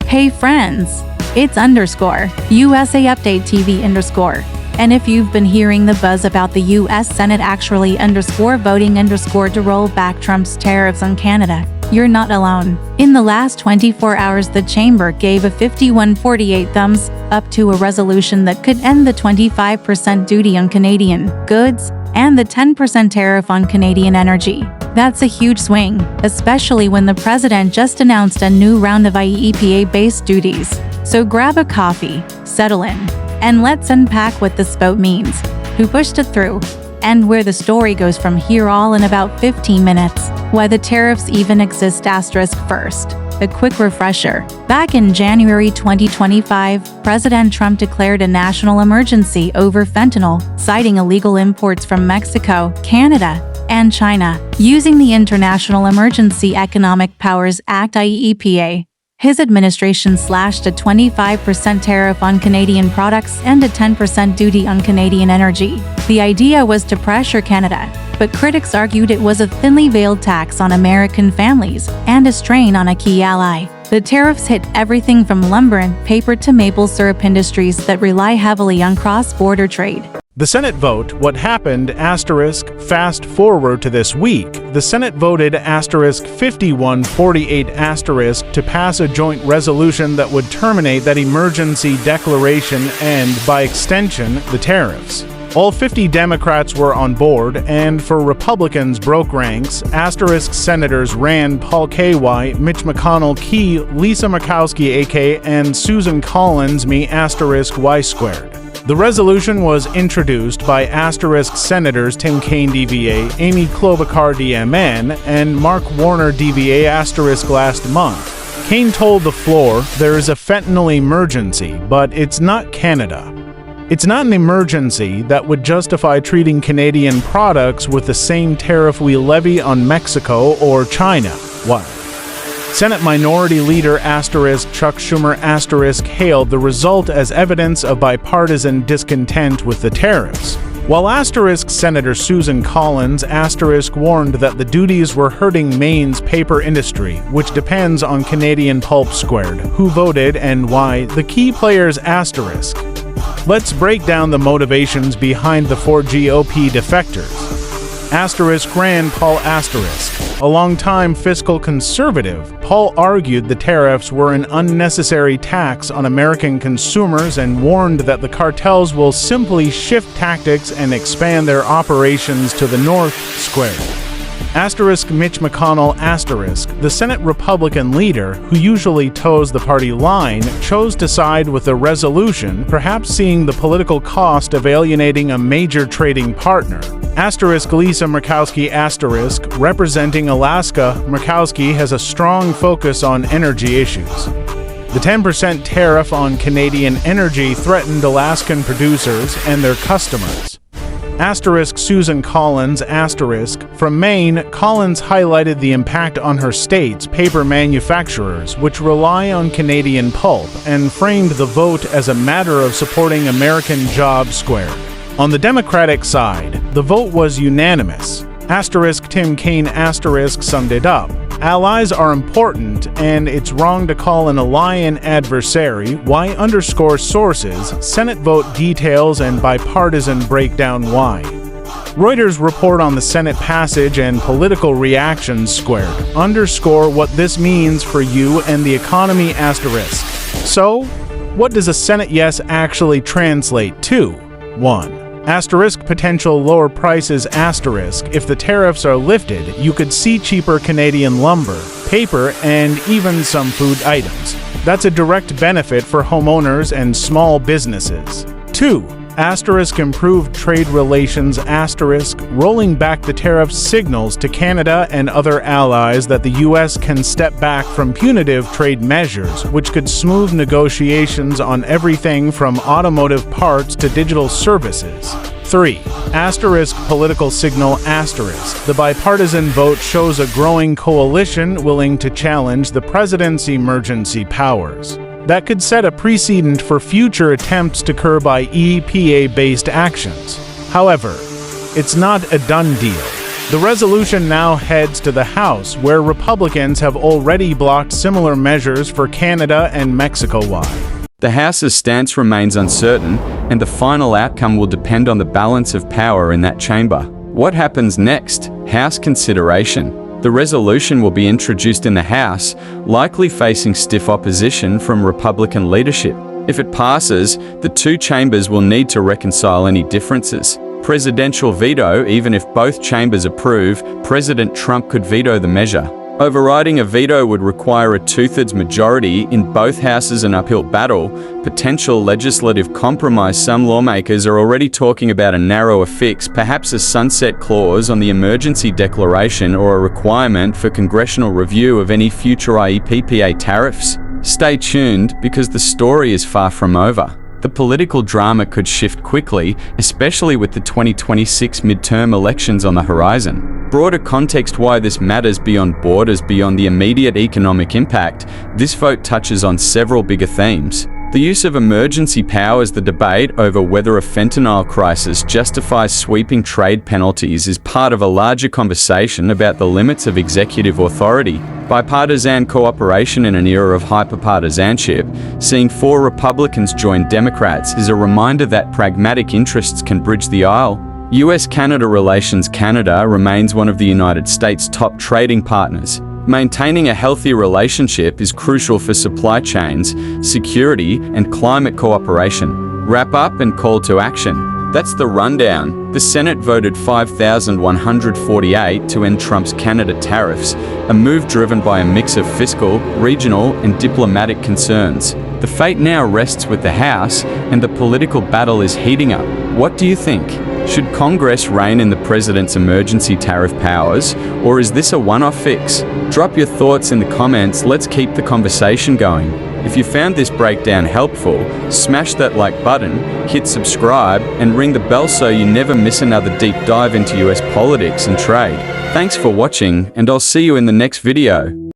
Hey friends, it's USA Update TV_. And if you've been hearing the buzz about the US Senate actually voting to roll back Trump's tariffs on Canada, you're not alone. In the last 24 hours, the chamber gave a 51-48 thumbs up to a resolution that could end the 25% duty on Canadian goods and the 10% tariff on Canadian energy. That's a huge swing, especially when the president just announced a new round of IEEPA-based duties. So grab a coffee, settle in, and let's unpack what this vote means, who pushed it through, and where the story goes from here, all in about 15 minutes. Why the tariffs even exist. First, a quick refresher. Back in January 2025, President Trump declared a national emergency over fentanyl, citing illegal imports from Mexico, Canada, and China. Using the International Emergency Economic Powers Act (IEEPA), his administration slashed a 25% tariff on Canadian products and a 10% duty on Canadian energy. The idea was to pressure Canada, but critics argued it was a thinly veiled tax on American families and a strain on a key ally. The tariffs hit everything from lumber and paper to maple syrup industries that rely heavily on cross-border trade. The Senate vote, what happened, fast forward to this week. The Senate voted 51-48 to pass a joint resolution that would terminate that emergency declaration and, by extension, the tariffs. All 50 Democrats were on board, and for Republicans broke ranks, Senators Rand Paul KY, Mitch McConnell Key, Lisa Murkowski AK, and Susan Collins Me Y². The resolution was introduced by Senators Tim Kaine DVA, Amy Klobuchar DMN, and Mark Warner DVA last month. Kaine told the floor, "There is a fentanyl emergency, but it's not Canada. It's not an emergency that would justify treating Canadian products with the same tariff we levy on Mexico or China." What? Senate Minority Leader Chuck Schumer hailed the result as evidence of bipartisan discontent with the tariffs. While Senator Susan Collins warned that the duties were hurting Maine's paper industry, which depends on Canadian pulp squared. Who voted and why? The key players Let's break down the motivations behind the 4 GOP defectors. Rand Paul A longtime fiscal conservative, Paul argued the tariffs were an unnecessary tax on American consumers and warned that the cartels will simply shift tactics and expand their operations to the north. Mitch McConnell the Senate Republican leader, who usually toes the party line, chose to side with the resolution, perhaps seeing the political cost of alienating a major trading partner. Lisa Murkowski representing Alaska, Murkowski has a strong focus on energy issues. The 10% tariff on Canadian energy threatened Alaskan producers and their customers. Susan Collins from Maine, Collins highlighted the impact on her state's paper manufacturers, which rely on Canadian pulp, and framed the vote as a matter of supporting American jobs. On the Democratic side, the vote was unanimous. Tim Kaine summed it up. Allies are important, and it's wrong to call an ally an adversary. Sources, Senate vote details, and bipartisan breakdown why. Reuters report on the Senate passage and political reactions underscore what this means for you and the economy. So, what does a Senate yes actually translate to? 1. Potential lower prices. If the tariffs are lifted, you could see cheaper Canadian lumber, paper, and even some food items. That's a direct benefit for homeowners and small businesses. 2. Improved trade relations. Rolling back the tariff signals to Canada and other allies that the U.S. can step back from punitive trade measures, which could smooth negotiations on everything from automotive parts to digital services. 3. Political signal. The bipartisan vote shows a growing coalition willing to challenge the president's emergency powers. That could set a precedent for future attempts to curb IEEPA-based actions. However, it's not a done deal. The resolution now heads to the House, where Republicans have already blocked similar measures for Canada and Mexico-wide. The House's stance remains uncertain, and the final outcome will depend on the balance of power in that chamber. What happens next? House consideration. The resolution will be introduced in the House, likely facing stiff opposition from Republican leadership. If it passes, the two chambers will need to reconcile any differences. Presidential veto. Even if both chambers approve, President Trump could veto the measure. Overriding a veto would require a two-thirds majority in both houses, an uphill battle. Potential legislative compromise. Some lawmakers are already talking about a narrower fix, perhaps a sunset clause on the emergency declaration or a requirement for congressional review of any future IEEPA tariffs. Stay tuned, because the story is far from over. The political drama could shift quickly, especially with the 2026 midterm elections on the horizon. Broader context why this matters beyond borders, beyond the immediate economic impact. This vote touches on several bigger themes. The use of emergency powers. The debate over whether a fentanyl crisis justifies sweeping trade penalties is part of a larger conversation about the limits of executive authority. Bipartisan cooperation. In an era of hyperpartisanship, seeing 4 Republicans join Democrats is a reminder that pragmatic interests can bridge the aisle. US-Canada relations. Canada remains one of the United States' top trading partners. Maintaining a healthy relationship is crucial for supply chains, security, and climate cooperation. Wrap up and call to action. That's the rundown. The Senate voted 5,148 to end Trump's Canada tariffs, a move driven by a mix of fiscal, regional, and diplomatic concerns. The fate now rests with the House, and the political battle is heating up. What do you think? Should Congress rein in the president's emergency tariff powers, or is this a one-off fix? Drop your thoughts in the comments. Let's keep the conversation going. If you found this breakdown helpful, smash that like button, hit subscribe, and ring the bell so you never miss another deep dive into US politics and trade. Thanks for watching, and I'll see you in the next video.